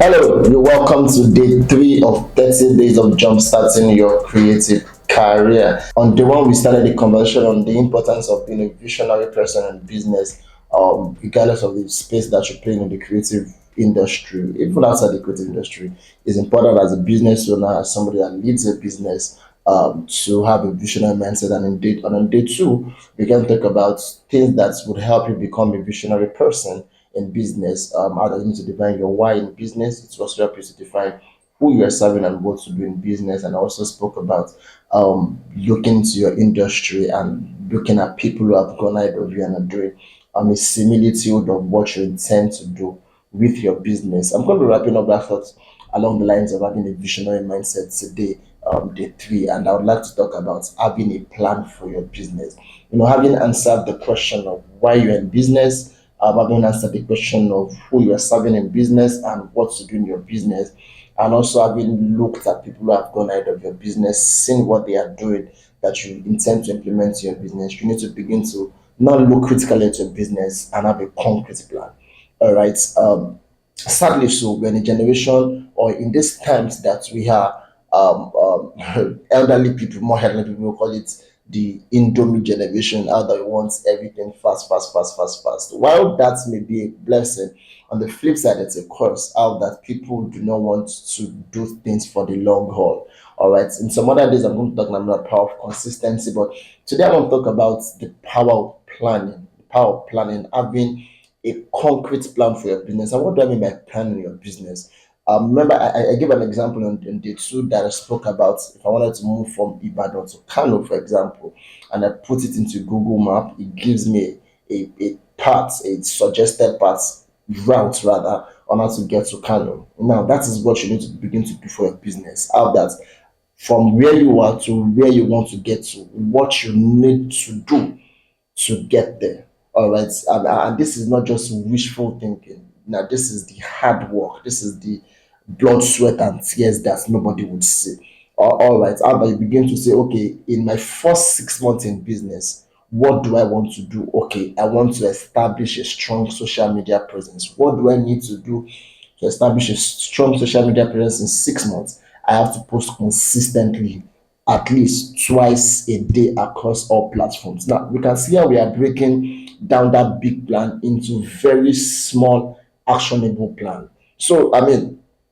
Hello, you're welcome to day three of 30 days of jumpstarting your creative career. On day one, we started the conversation on the importance of being a visionary person in business, regardless of the space that you play in the creative industry, even outside the creative industry. It's important as a business owner, as somebody that leads a business, to have a visionary mindset. And on day two, we can talk about things that would help you become a visionary person in business. How do you need to define your why in business? It also helps you to define who you are serving and what to do in business. And I also spoke about looking to your industry and looking at people who have gone ahead of you and are doing a similitude of what you intend to do with your business. I'm going to be wrapping up that thought along the lines of having a visionary mindset today, day three, and I would like to talk about having a plan for your business. Having answered the question of why you're in business, having answered the question of who you are serving in business and what to do in your business, and also having looked at people who have gone ahead of your business, seen what they are doing that you intend to implement in your business, you need to begin to not look critically at your business and have a concrete plan. All right. Sadly, so we're in a generation or in these times that we are elderly people, more elderly people call it the Indomie generation, how they want everything fast, fast, fast, fast, fast. While that may be a blessing, on the flip side, it's a curse, how that people do not want to do things for the long haul. All right. In some other days, I'm going to talk about the power of consistency, but today I want to talk about the power of planning, the power of planning, having a concrete plan for your business. And what do I mean by planning your business? Remember, I gave an example on day two that I spoke about. If I wanted to move from Ibadan to Kano, for example, and I put it into Google Map, it gives me a path, a suggested path, route rather, on how to get to Kano. Now, that is what you need to begin to do for your business. How that from where you are to where you want to get to, what you need to do to get there. All right. And this is not just wishful thinking. Now, this is the hard work. This is the blood, sweat, and tears that nobody would see. All right. How about you begin to say, okay, in my first 6 months in business, what do I want to do? Okay, I want to establish a strong social media presence. What do I need to do to establish a strong social media presence in 6 months? I have to post consistently at least twice a day across all platforms. Now, we can see how we are breaking down that big plan into very small, actionable plan. So,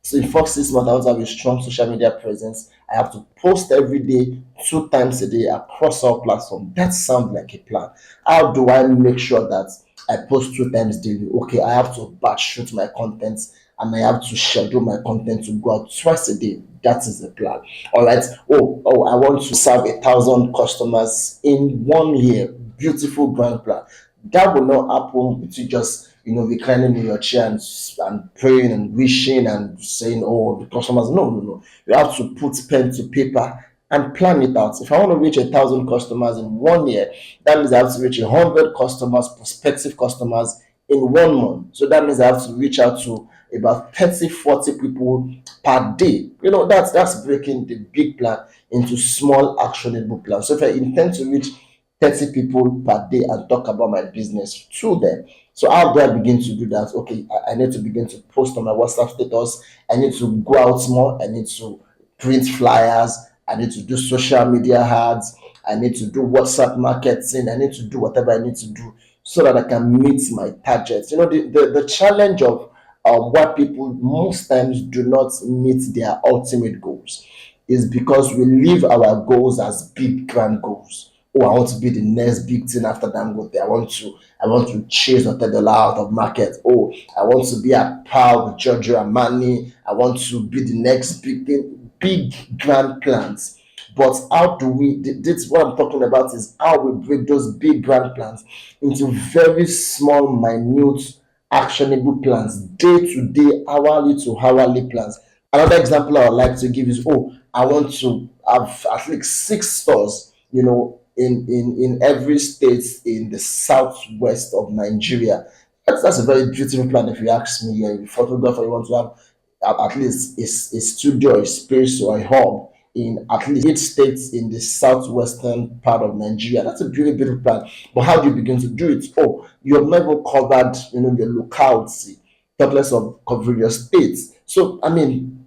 so in first 6 months, I want to have a strong social media presence. I have to post every day, 2 times a day across all platforms. That sounds like a plan. How do I make sure that I post 2 times daily? Okay, I have to batch shoot my content and I have to schedule my content to go out twice a day. That is the plan. All right. I want to serve 1,000 customers in 1 year. Beautiful grand plan. That will not happen with you just reclining in your chair and praying and wishing and saying, "Oh, the customers." No, no, no. You have to put pen to paper and plan it out. If I want to reach 1,000 customers in 1 year, that means I have to reach 100 customers, prospective customers in 1 month. So that means I have to reach out to about 30, 40 people per day. That's breaking the big plan into small actionable plans. So if I intend to reach 30 people per day and talk about my business to them. So how do I begin to do that? Okay, I need to begin to post on my WhatsApp status. I need to go out more. I need to print flyers. I need to do social media ads. I need to do WhatsApp marketing. I need to do whatever I need to do so that I can meet my targets. The challenge of why people most times do not meet their ultimate goals is because we leave our goals as big grand goals. Oh, I want to be the next big thing after Dangote. I want to chase $100 out of market. Oh, I want to be at par with Giorgio Armani. I want to be the next big thing, big grand plans. But how do we? This what I'm talking about is how we break those big grand plans into very small, minute, actionable plans, day to day, hourly to hourly plans. Another example I would like to give is, oh, I want to have at least 6 stores, in every state in the southwest of Nigeria. That's a very beautiful plan if you ask me. You're a photographer, you want to have at least a studio, a space, or a hub in at least 8 states in the southwestern part of Nigeria. That's a beautiful plan. But how do you begin to do it? Oh, you have never covered, your locality, talk less of covering your states. So I mean,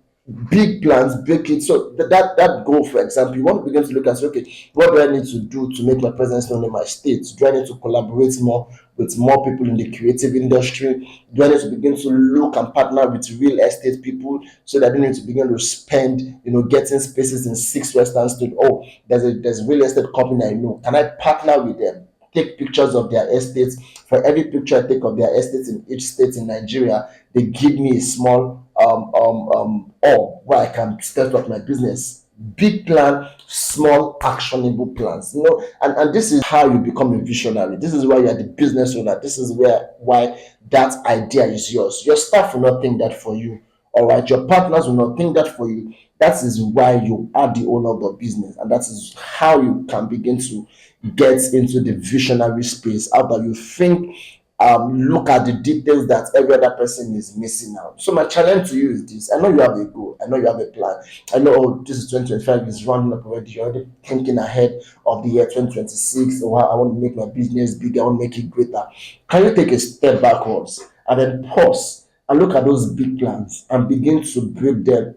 big plans, break it. So that goal, for example, you want to begin to look and say, okay, what do I need to do to make my presence known in my state? Do I need to collaborate more with more people in the creative industry? Do I need to begin to look and partner with real estate people so that I don't need to begin to spend, getting spaces in six western states? Oh, there's a real estate company I know. Can I partner with them? Take pictures of their estates. For every picture I take of their estates in each state in Nigeria, they give me a small or where I can start up my business. Big plan, small actionable plans. And this is how you become a visionary. This is why you're the business owner. This is why that idea is yours. Your staff will not think that for you. All right, your partners will not think that for you. That is why you are the owner of the business, and that is how you can begin to get into the visionary space after you think, look at the details that every other person is missing out. So my challenge to you is this: I know you have a goal, I know you have a plan, I know, oh, this is 2025 is running up already. You're already thinking ahead of the year 2026. Oh, I want to make my business bigger, I want to make it greater. Can you take a step backwards and then pause and look at those big plans and begin to break them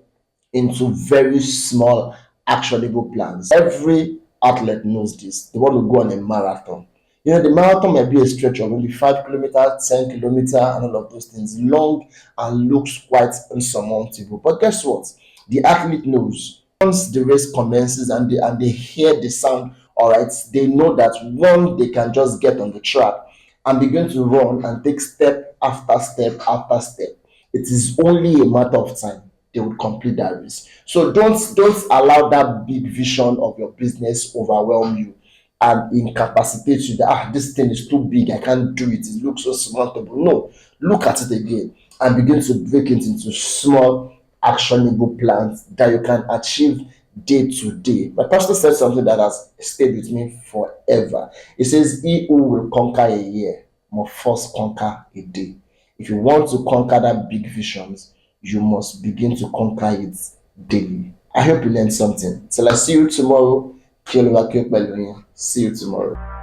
into very small, actionable plans? Every athlete knows this. They want to go on a marathon. The marathon might be a stretch of maybe 5 kilometers, 10 kilometers, and all of those things, long and looks quite insurmountable. But guess what? The athlete knows once the race commences and they hear the sound, all right, they know that one, they can just get on the track and begin to run and take step after step after step. It is only a matter of time they will complete that race. So don't allow that big vision of your business overwhelm you and incapacitate you, that this thing is too big, I can't do it, it looks so surmountable. No, look at it again and begin to break it into small actionable plans that you can achieve day to day. My pastor said something that has stayed with me forever. He says, he who will conquer a year must first conquer a day. If you want to conquer that big visions, you must begin to conquer it daily. I hope you learned something. Till I see you tomorrow. See you tomorrow.